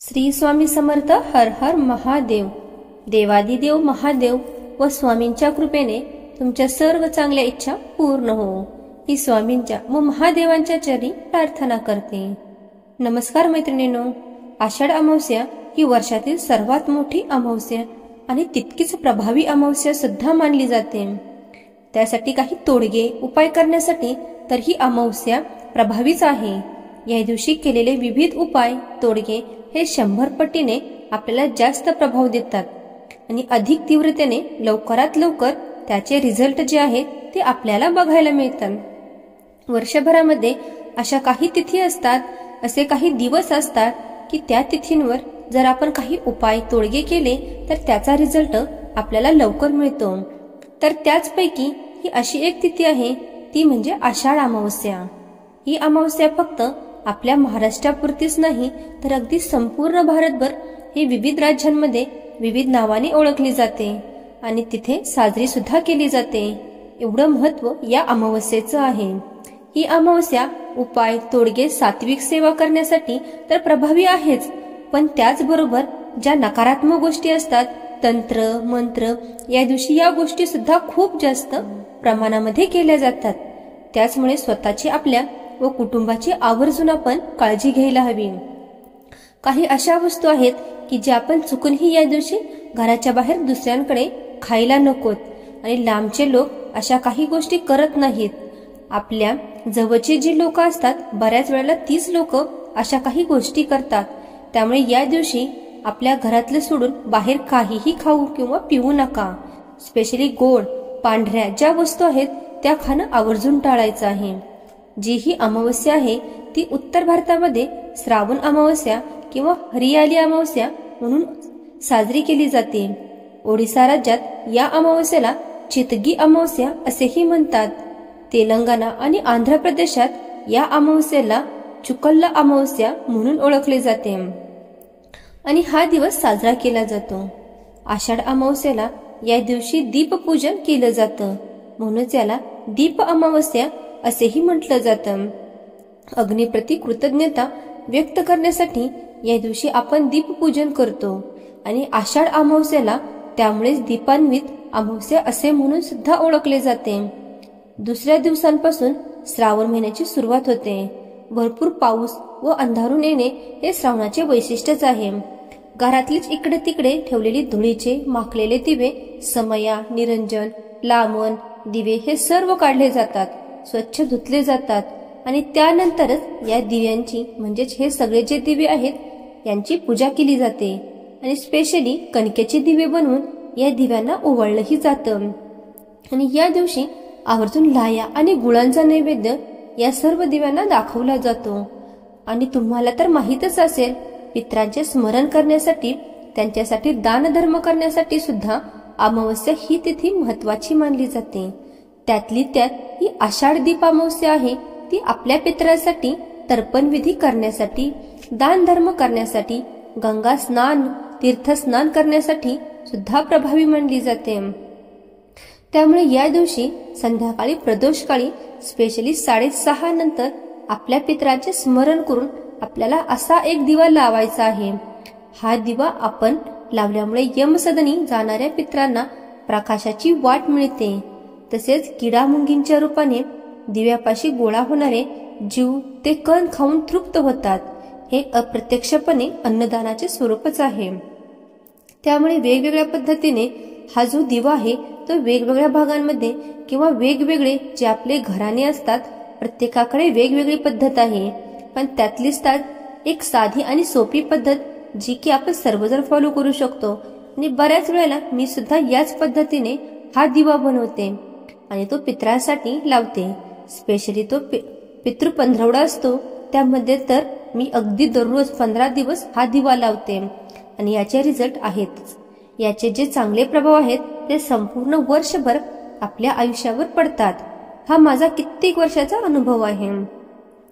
श्री स्वामी समर्थ. हर हर महादेव. देवादिदेव महादेव व स्वामींच्या कृपेने तुमच्या सर्व चांगल्या इच्छा पूर्ण हो, ही स्वामींच्या व महादेवांच्या चरणी प्रार्थना करते. नमस्कार मैत्रिणींनो. आषाढ अमावस्या ही वर्षातील सर्वात मोठी अमावस्या आणि तितकीच प्रभावी अमावस्या सुद्धा मानली जाते. त्यासाठी काही तोडगे उपाय करण्यासाठी तर ही अमावस्या प्रभावीच आहे. या दिवशी केलेले विविध उपाय तोडगे हे 100 पटीने आपल्याला जास्त प्रभाव देतात आणि अधिक तीव्रतेने लवकरात लवकर त्याचे रिझल्ट जे आहेत ते आपल्याला बघायला मिळतात. वर्षभरामध्ये अशा काही तिथी असतात, असे काही दिवस असतात की त्या तिथींवर जर आपण काही उपाय तोडगे केले तर त्याचा रिझल्ट आपल्याला लवकर मिळतो. तर त्याचपैकी ही अशी एक तिथी आहे, ती म्हणजे आषाढ अमावस्या. ही अमावस्या फक्त आपल्या महाराष्ट्रापुरतीच नाही तर अगदी संपूर्ण भारतभर ही विविध राज्यांमध्ये विविध नावाने ओळखली जाते आणि तिथे साजरी सुद्धा केली जाते. एवढं महत्व या अमावस्येचं आहे. ही अमावस्या उपाय तोडगे सात्विक सेवा करण्यासाठी तर प्रभावी आहेच, पण त्याचबरोबर ज्या नकारात्मक गोष्टी असतात, तंत्र मंत्र, या दिवशी या गोष्टी सुद्धा खूप जास्त प्रमाणामध्ये केल्या जातात. त्याचमुळे स्वतःची आपल्या व कुटुंबाची आवर्जून आपण काळजी घ्यायला हवी. काही अशा वस्तू आहेत की ज्या आपण चुकूनही या दिवशी घराच्या बाहेर दुसऱ्यांकडे खायला नकोत आणि लांबचे लोक अशा काही गोष्टी करत नाहीत. आपल्या जवळची जी लोक असतात बऱ्याच वेळेला तीच लोक अशा काही गोष्टी करतात. त्यामुळे या दिवशी आपल्या घरातलं सोडून बाहेर काहीही खाऊ किंवा पिऊ नका. स्पेशली गोड पांढऱ्या ज्या वस्तू आहेत त्या खाणं आवर्जून टाळायचं आहे. जी ही अमावस्या आहे ती उत्तर भारतामध्ये श्रावण अमावस्या किंवा हरियाली अमावस्या म्हणून साजरी केली जाते. ओडिसा राज्यात या अमावस्याला चितगी अमावस्या असेही म्हणतात. तेलंगणा आणि आंध्र प्रदेशात या अमावस्याला चुकल्ला अमावस्या म्हणून ओळखले जाते आणि हा दिवस साजरा केला जातो. आषाढ अमावस्याला या दिवशी दीपपूजन केलं जातं, म्हणूनच याला दीप अमावस्या असेही म्हटलं जातं. अग्निप्रती कृतज्ञता व्यक्त करण्यासाठी या दिवशी आपण दीपपूजन करतो आणि आषाढ अमावस्याला त्यामुळेच दीपान्वित अमावस्या असे म्हणून सुद्धा ओळखले जाते. दुसऱ्या दिवसांपासून श्रावण महिन्याची सुरुवात होते. भरपूर पाऊस व अंधारून येणे हे श्रावणाचे वैशिष्ट्यच आहे. घरातलीच इकडे तिकडे ठेवलेली धुळीचे माखलेले दिवे, समया, निरंजन, लामण दिवे हे सर्व काढले जातात, स्वच्छ धुतले जातात आणि त्यानंतरच या दिव्यांची म्हणजेच हे सगळे जे दिवे आहेत यांची पूजा केली जाते आणि स्पेशली कणकेचे दिवे बनवून या दिव्यांना ओवाळलंही जातं. आणि या दिवशी आवर्जून लाह्या आणि गुळांचा नैवेद्य या सर्व दिव्यांना दाखवला जातो. आणि तुम्हाला तर माहीतच असेल, पितरांचे स्मरण करण्यासाठी त्यांच्यासाठी दानधर्म करण्यासाठी सुद्धा अमावस्या ही तिथी महत्वाची मानली जाते. त्यातली त्यात ही आषाढ दीप अमावस्या आहे ती आपल्या पितरांसाठी तर्पण विधी करण्यासाठी, दान धर्म करण्यासाठी, गंगा स्नान तीर्थ स्नान करण्यासाठी सुद्धा प्रभावी मानली जाते. त्यामुळे या दिवशी संध्याकाळी प्रदोषकाळी स्पेशली 6:30 नंतर आपल्या पितरांचे स्मरण करून आपल्याला असा एक दिवा लावायचा आहे. हा दिवा आपण लावल्यामुळे यमसदनी जाणाऱ्या पितरांना प्रकाशाची वाट मिळते. तसेच किडामुंगींच्या रूपाने दिव्यापाशी गोळा होणारे जीव ते कण खाऊन तृप्त होतात. हे अप्रत्यक्षपणे अन्नदानाचे स्वरूपच आहे. त्यामुळे वेगवेगळ्या पद्धतीने हा जो दिवा आहे तो वेगवेगळ्या भागांमध्ये किंवा वेगवेगळे जे आपले घराणे असतात प्रत्येकाकडे वेगवेगळी पद्धत आहे, पण त्यातलीच त्यात एक साधी आणि सोपी पद्धत जी की आपण सर्वजण फॉलो करू शकतो. आणि बऱ्याच वेळेला मी सुद्धा याच पद्धतीने हा दिवा बनवते आणि तो पितरांसाठी लावते. स्पेशली तो पितृ पंधरवडा असतो त्यामध्ये तर मी अगदी दररोज 15 दिवस हा दिवा लावते आणि याचे रिझल्ट आहेतच. याचे जे चांगले प्रभाव आहेत ते संपूर्ण वर्षभर आपल्या आयुष्यावर पडतात. हा माझा कित्येक वर्षाचा अनुभव आहे.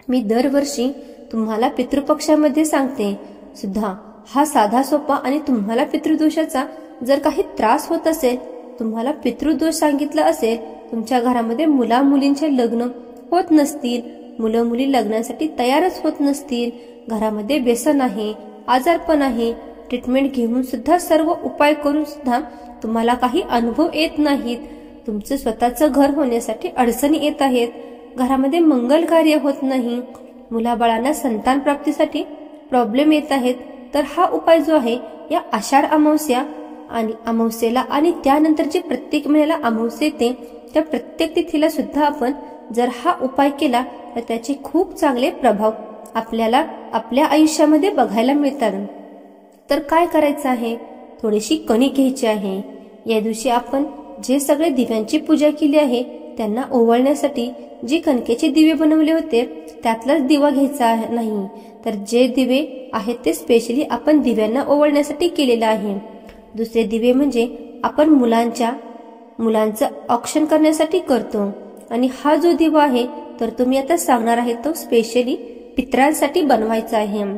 मी दरवर्षी तुम्हाला पितृपक्षामध्ये सांगते सुद्धा. हा साधा सोपा आणि तुम्हाला पितृदोषाचा जर काही त्रास होत असेल, तुम्हाला पितृदोष सांगितला असेल, तुमच्या घरामध्ये मुला मुलींचे लग्न होत नसतील, मुलं मुली लग्नासाठी तयारच होत नसतील, घरामध्ये व्यसन आहे, आजारपण आहे, ट्रीटमेंट घेऊन सुद्धा, सर्व उपाय करून सुद्धा तुम्हाला काही अनुभव येत नाहीत, तुमचं स्वतःचं घर होण्यासाठी अडचणी येत आहेत, घरामध्ये मंगल कार्य होत नाही, मुलाबाळांना संतान प्राप्तीसाठी प्रॉब्लेम येत आहेत, तर हा उपाय जो आहे या आषाढ अमावस्या आणि अमावस्येला आणि त्यानंतर जे प्रत्येक महिन्याला अमावस्या येते त्या प्रत्येक तिथीला सुद्धा आपण जर हा उपाय केला तर त्याचे खूप चांगले प्रभाव आपल्याला आपल्या आयुष्यामध्ये बघायला मिळतात. तर काय करायचं आहे, थोडीशी कणिक घ्यायची आहे. या दिवशी आपण जे सगळे दिव्यांची पूजा केली आहे त्यांना ओवाळण्यासाठी जे कणकेचे दिवे बनवले होते त्यातलाच दिवा घ्यायचा नाही, तर जे दिवे आहेत ते स्पेशली आपण दिव्यांना ओवाळण्यासाठी केलेलं आहे. दुसरे दिवे म्हणजे आपण मुलांचं ऑक्शन करण्यासाठी करतो. आणि हा जो दिवा आहे तर तुम्ही आता सांगणार आहे तो स्पेशली पितरांसाठी बनवायचा आहे.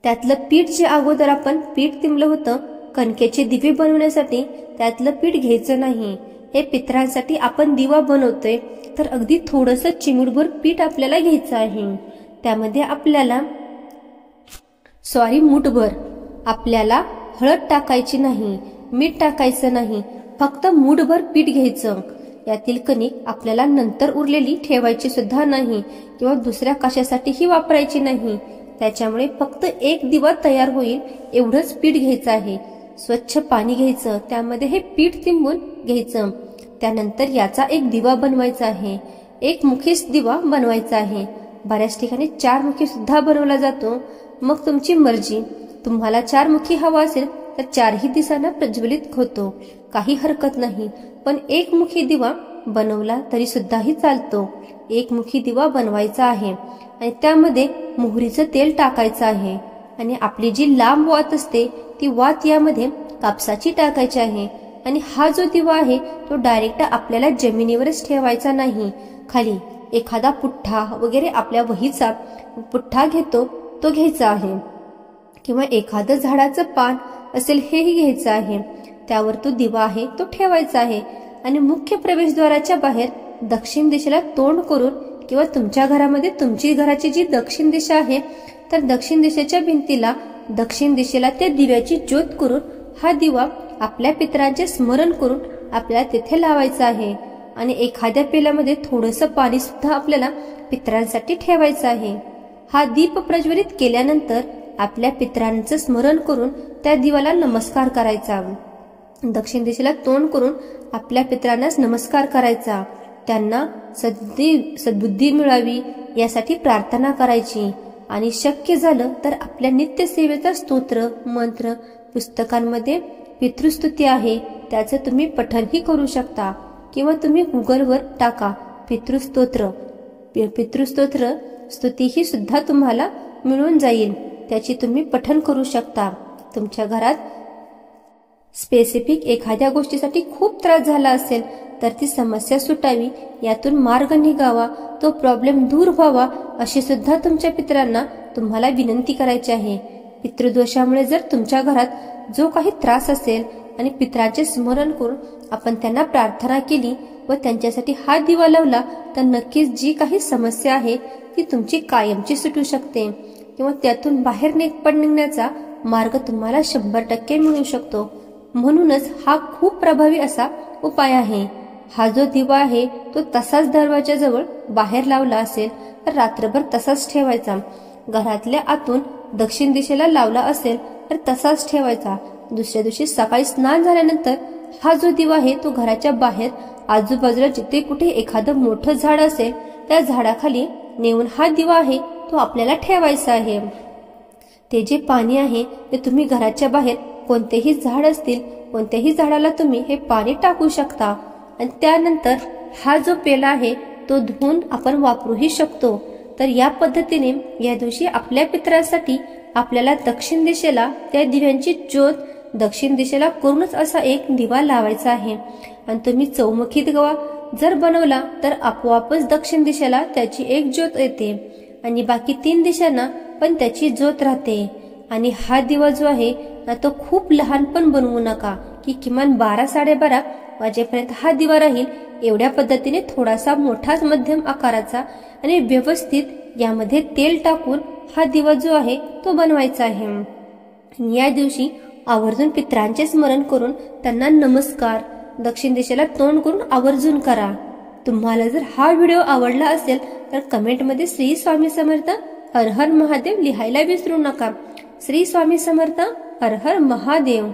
त्यातलं पीठ जे अगोदर आपण पीठ तिंबलं होतं कणकेचे दिवे बनवण्यासाठी त्यातलं पीठ घ्यायचं नाही. हे पितरांसाठी आपण दिवा बनवतोय तर अगदी थोडंसं चिमूटभर पीठ आपल्याला घ्यायचं आहे. त्यामध्ये आपल्याला मुठभर आपल्याला हळद टाकायची नाही, मीठ टाकायचं नाही, फक्त मुठभर पीठ घ्यायचं. यातील कणिक आपल्याला नंतर उरलेली ठेवायची सुद्धा नाही किंवा दुसऱ्या कशासाठीही वापरायची नाही. त्याच्यामुळे फक्त एक दिवा तयार होईल एवढंच पीठ घ्यायचं आहे. स्वच्छ पाणी घ्यायचं, त्यामध्ये हे पीठ तिंबून घ्यायचं. त्यानंतर याचा एक दिवा बनवायचा आहे. एक मुखीच दिवा बनवायचा आहे. बऱ्याच ठिकाणी 4 मुखी सुद्धा बनवला जातो. मग तुमची मर्जी, तुम्हाला 4 मुखी हवा असेल तर 4ही दिसांना प्रज्वलित होतो, काही हरकत नाही. पण एक मुखी दिवा बनवला तरी सुद्धाही चालतो. एक मुखी दिवा बनवायचा आहे आणि त्यामध्ये मोहरीचं तेल टाकायचं आहे. आणि आपली जी लांब वात असते ती वात यामध्ये कापसाची टाकायची आहे. आणि हा जो दिवा आहे तो डायरेक्ट आपल्याला जमिनीवरच ठेवायचा नाही. खाली एखादा पुठ्ठा वगैरे आपल्या वहीचा पुठ्ठा घेतो तो घ्यायचा आहे, किंवा एखादं झाडाचं पान असेल हेही घ्यायचं आहे. त्यावर तो दिवा आहे तो ठेवायचा आहे. आणि मुख्य प्रवेशद्वाराच्या बाहेर दक्षिण दिशेला तोंड करून, किंवा तुमच्या घरामध्ये तुमची घराची जी दक्षिण दिशा आहे तर दक्षिण दिशेच्या भिंतीला दक्षिण दिशेला त्या दिव्याची ज्योत करून हा दिवा आपल्या पितरांचे स्मरण करून आपल्याला तिथे लावायचा आहे. आणि एखाद्या पेल्यामध्ये थोडंसं पाणी सुद्धा आपल्याला पितरांसाठी ठेवायचं आहे. हा दीप प्रज्वलित केल्यानंतर आपल्या पितरांचं स्मरण करून त्या दिवाला नमस्कार करायचा. दक्षिण दिशेला तोंड करून आपल्या पितरांनाच नमस्कार करायचा. त्यांना सद्बुद्धी मिळावी यासाठी प्रार्थना करायची. आणि शक्य झालं तर आपल्या नित्यसेवेचा स्तोत्र मंत्र पुस्तकांमध्ये पितृस्तुती आहे त्याचं तुम्ही पठणही करू शकता, किंवा तुम्ही गुगलवर टाका पितृस्तोत्र स्तुती ही सुद्धा तुम्हाला मिळून जाईल. त्याची तुम्ही पठण करू शकता. तुमच्या घरात स्पेसिफिक एखाद्या गोष्टीसाठी खूप त्रास झाला असेल तर ती समस्या सुटावी, यातून मार्ग निघावा, तो प्रॉब्लेम दूर व्हावा, अशी सुद्धा तुमच्या पितरांना तुम्हाला विनंती करायची आहे. पितृदोषामुळे जर तुमच्या घरात जो काही त्रास असेल आणि पितरांचे स्मरण करून आपण त्यांना प्रार्थना केली व त्यांच्यासाठी हा दिवा लावला तर नक्कीच जी काही समस्या आहे ती तुमची कायमची सुटू शकते, किंवा त्यातून बाहेर निघण्याचा मार्ग तुम्हाला 100% मिळू शकतो. म्हणूनच हा खूप प्रभावी असा उपाय आहे. हा जो दिवा आहे तो तसाच दरवाजाजवळ बाहेर लावला असेल तर रात्रभर तसाच ठेवायचा. घरातल्या आतून दक्षिण दिशेला लावला असेल तर तसाच ठेवायचा. दुसऱ्या दिवशी सकाळी स्नान झाल्यानंतर हा जो दिवा आहे तो घराच्या बाहेर आजूबाजूला जिथे कुठे एखादं मोठं झाड असेल त्या झाडाखाली नेऊन हा दिवा आहे तो आपल्याला ठेवायचा आहे. ते जे पाणी आहे ते तुम्ही घराच्या बाहेर कोणतेही झाड असतील कोणत्याही झाडाला तुम्ही हे पाणी टाकू शकता. आणि त्यानंतर हा जो पेला आहे तो धुवून आपण वापरूही शकतो. तर या पद्धतीने या दिवशी आपल्या पितरांसाठी आपल्याला दक्षिण दिशेला त्या दिव्यांची ज्योत दक्षिण दिशेला करूनच असा एक दिवा लावायचा आहे. आणि तुम्ही चौमुखी दिवा जर बनवला तर आपोआपच दक्षिण दिशेला त्याची एक ज्योत येते आणि बाकी 3 दिशांना पण त्याची ज्योत राहते. आणि हा दिवा जो आहे ना तो खूप लहान पण बनवू नका, की किमान 12-12.5 वाजेपर्यंत हा दिवा राहील. एवढ्या पद्धतीने थोडासा मोठाच मध्यम आकाराचा आणि व्यवस्थित यामध्ये तेल टाकून हा दिवा जो आहे तो बनवायचा आहे। या दिवशी आवर्जून पितरांचे स्मरण करून त्यांना नमस्कार दक्षिण दिशेला तोंड करून आवर्जून करा। तुम्हाला जर हा व्हिडिओ आवडला असेल तर कमेंटमध्ये श्री स्वामी समर्थ हर हर महादेव लिहायला विसरू नका। श्री स्वामी समर्थ हर हर महादेव।